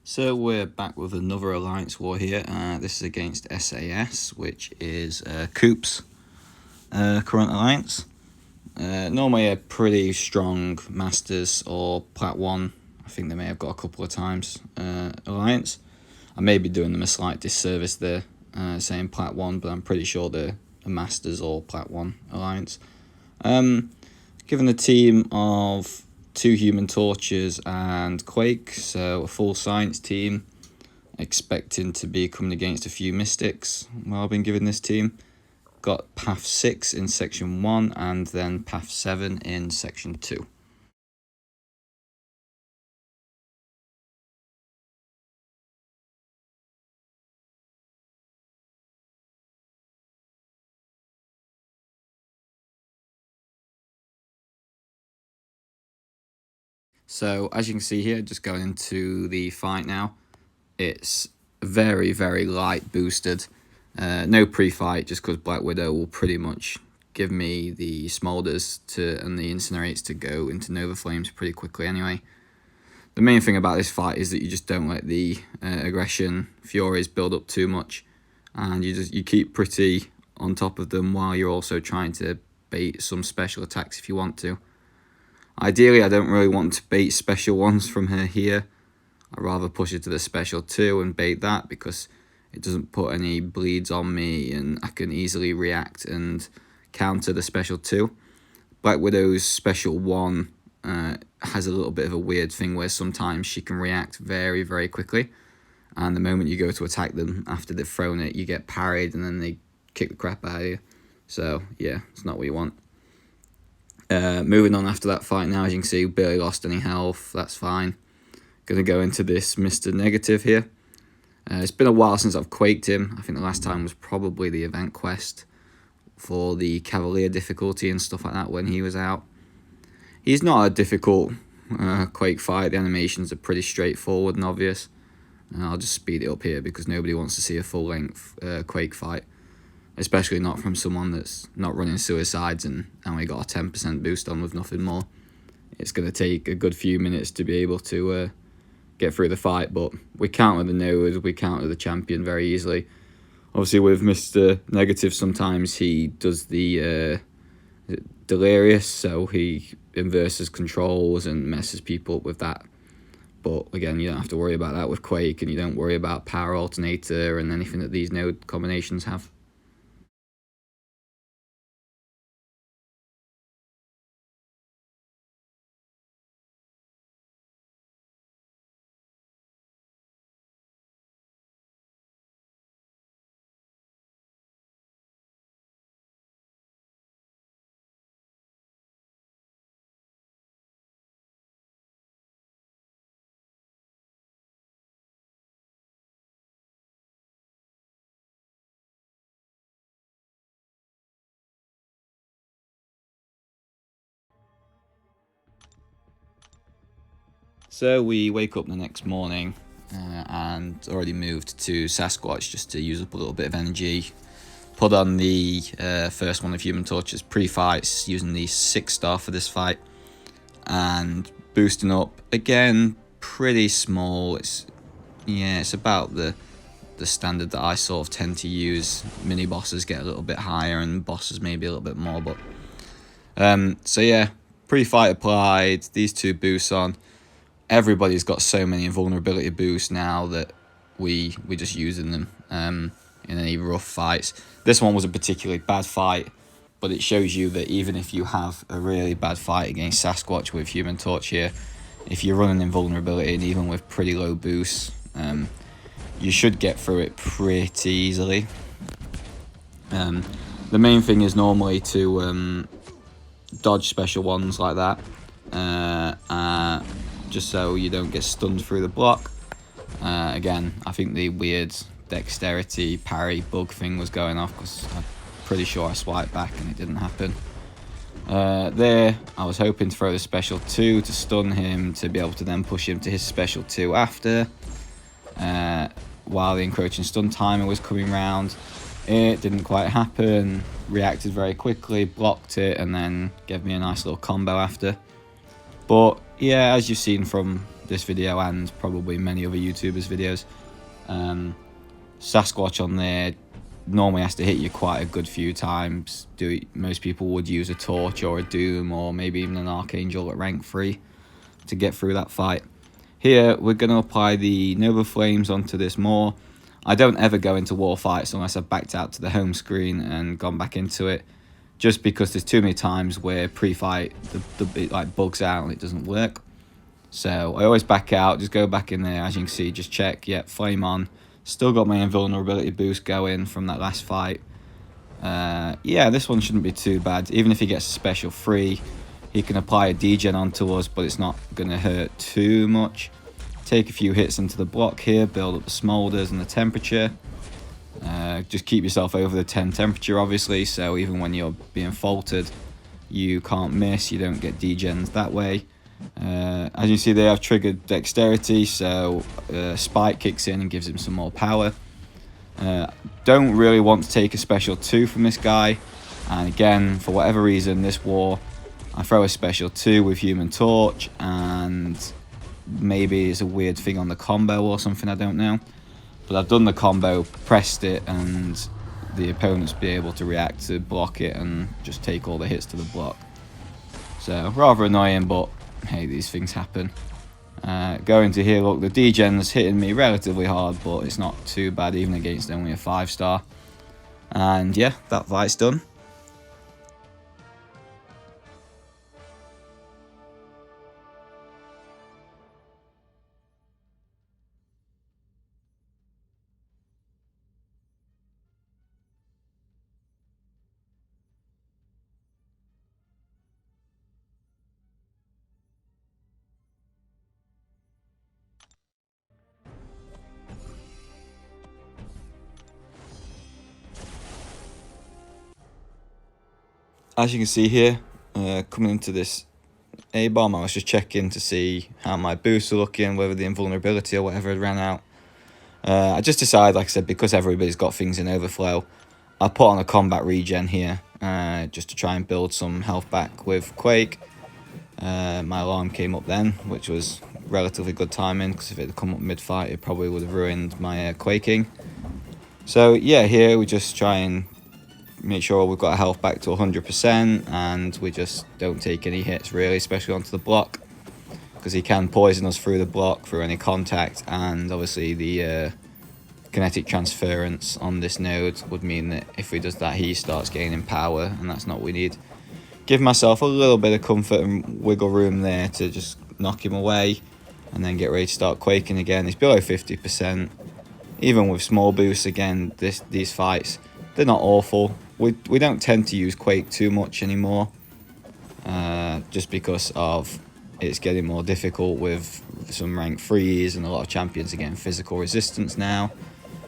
So we're back with another Alliance war here. This is against SAS, which is Coop's current Alliance. Normally a pretty strong Masters or Plat 1. I think they may have got a couple of times Alliance. I may be doing them a slight disservice there, saying Plat 1, but I'm pretty sure they're a Masters or Plat 1 Alliance. Given a team of 2 Human Torches and Quake, so a full science team, expecting to be coming against a few Mystics. Well, I've been given this team. Got Path 6 in Section 1 and then Path 7 in Section 2. So as you can see here, just going into the fight now, it's very, very light boosted. No pre-fight, just because Black Widow will pretty much give me the Smolders and the Incinerates to go into Nova Flames pretty quickly anyway. The main thing about this fight is that you just don't let the aggression Furies build up too much, and you keep pretty on top of them while you're also trying to bait some special attacks if you want to. Ideally, I don't really want to bait special ones from her here. I'd rather push it to the special 2 and bait that because it doesn't put any bleeds on me and I can easily react and counter the special 2. Black Widow's special 1 has a little bit of a weird thing where sometimes she can react very, very quickly. And the moment you go to attack them after they've thrown it, you get parried and then they kick the crap out of you. So, yeah, it's not what you want. Moving on after that fight now, as you can see, barely lost any health. That's fine. Going to go into this Mr. Negative here. It's been a while since I've quaked him. I think the last time was probably the event quest for the Cavalier difficulty and stuff like that when he was out. He's not a difficult quake fight. The animations are pretty straightforward and obvious. I'll just speed it up here because nobody wants to see a full-length quake fight. Especially not from someone that's not running suicides and only got a 10% boost on with nothing more. It's going to take a good few minutes to be able to get through the fight, but we counter the node, we counter the champion very easily. Obviously with Mr. Negative, sometimes he does the delirious, so he inverses controls and messes people up with that. But again, you don't have to worry about that with Quake, and you don't worry about Power Alternator and anything that these node combinations have. So we wake up the next morning and already moved to Sasquatch just to use up a little bit of energy. Put on the first one of Human Torches pre-fights using the 6-star for this fight. And boosting up, again, pretty small. It's about the standard that I sort of tend to use. Mini bosses get a little bit higher and bosses maybe a little bit more. But so yeah, pre-fight applied, these 2 boosts on. Everybody's got so many invulnerability boosts now that we just using them in any rough fights. This one was a particularly bad fight, but it shows you that even if you have a really bad fight against Sasquatch with Human Torch here, if you're running invulnerability and even with pretty low boosts, you should get through it pretty easily. The main thing is normally to dodge special ones like that. Just so you don't get stunned through the block. Again, I think the weird dexterity parry bug thing was going off because I'm pretty sure I swiped back and it didn't happen. There, I was hoping to throw the special 2 to stun him to be able to then push him to his special 2 after. While the encroaching stun timer was coming round, it didn't quite happen. Reacted very quickly, blocked it, and then gave me a nice little combo after. But yeah, as you've seen from this video and probably many other YouTubers' videos. Sasquatch on there normally has to hit you quite a good few times. Most people would use a torch or a doom or maybe even an archangel at rank 3 to get through that fight. Here we're going to apply the Nova Flames onto this Maw. I don't ever go into war fights unless I've backed out to the home screen and gone back into it, just because there's too many times where pre-fight it like bugs out and it doesn't work. So I always back out, just go back in there. As you can see, just check, yep, flame on. Still got my invulnerability boost going from that last fight. Yeah, this one shouldn't be too bad. Even if he gets a special free, he can apply a degen onto us, but it's not going to hurt too much. Take a few hits into the block here, build up the smolders and the temperature. Just keep yourself over the 10 temperature, obviously, so even when you're being faltered, you can't miss, you don't get degens that way. As you see there, I've triggered dexterity, so spike kicks in and gives him some more power. Don't really want to take a special 2 from this guy, and again, for whatever reason, this war, I throw a special 2 with Human Torch, and maybe it's a weird thing on the combo or something, I don't know. But I've done the combo, pressed it, and the opponents be able to react to block it and just take all the hits to the block. So, rather annoying, but hey, these things happen. Going to here, look, the degen's hitting me relatively hard, but it's not too bad, even against only a 5-star. And yeah, that fight's done. As you can see here, coming into this A-bomb, I was just checking to see how my boosts are looking, whether the invulnerability or whatever had ran out. I just decided, like I said, because everybody's got things in overflow, I'll put on a combat regen here, just to try and build some health back with Quake. My alarm came up then, which was relatively good timing, because if it had come up mid-fight, it probably would have ruined my quaking. So yeah, here we just try and make sure we've got our health back to 100%, and we just don't take any hits really, especially onto the block, because he can poison us through the block, through any contact, and obviously the kinetic transference on this node would mean that if he does that, he starts gaining power, and that's not what we need. Give myself a little bit of comfort and wiggle room there to just knock him away, and then get ready to start quaking again. He's below 50%. Even with small boosts, again, these fights, they're not awful. We don't tend to use Quake too much anymore, just because of it's getting more difficult with some rank 3s, and a lot of champions are getting physical resistance now.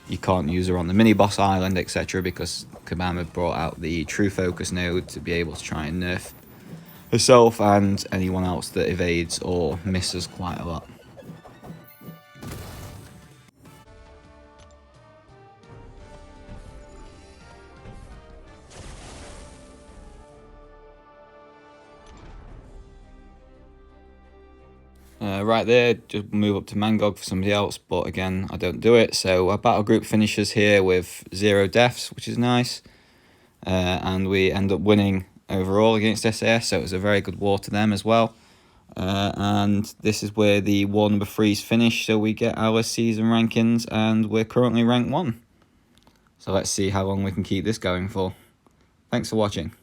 You can't use her on the mini-boss island, etc., because Kabam brought out the True Focus node to be able to try and nerf herself and anyone else that evades or misses quite a lot. Right there, just move up to Mangog for somebody else, but again, I don't do it. So our battle group finishes here with 0 deaths, which is nice. And we end up winning overall against SAS, so it was a very good war to them as well. And this is where the war number 3's finish, so we get our season rankings, and we're currently rank 1. So let's see how long we can keep this going for. Thanks for watching.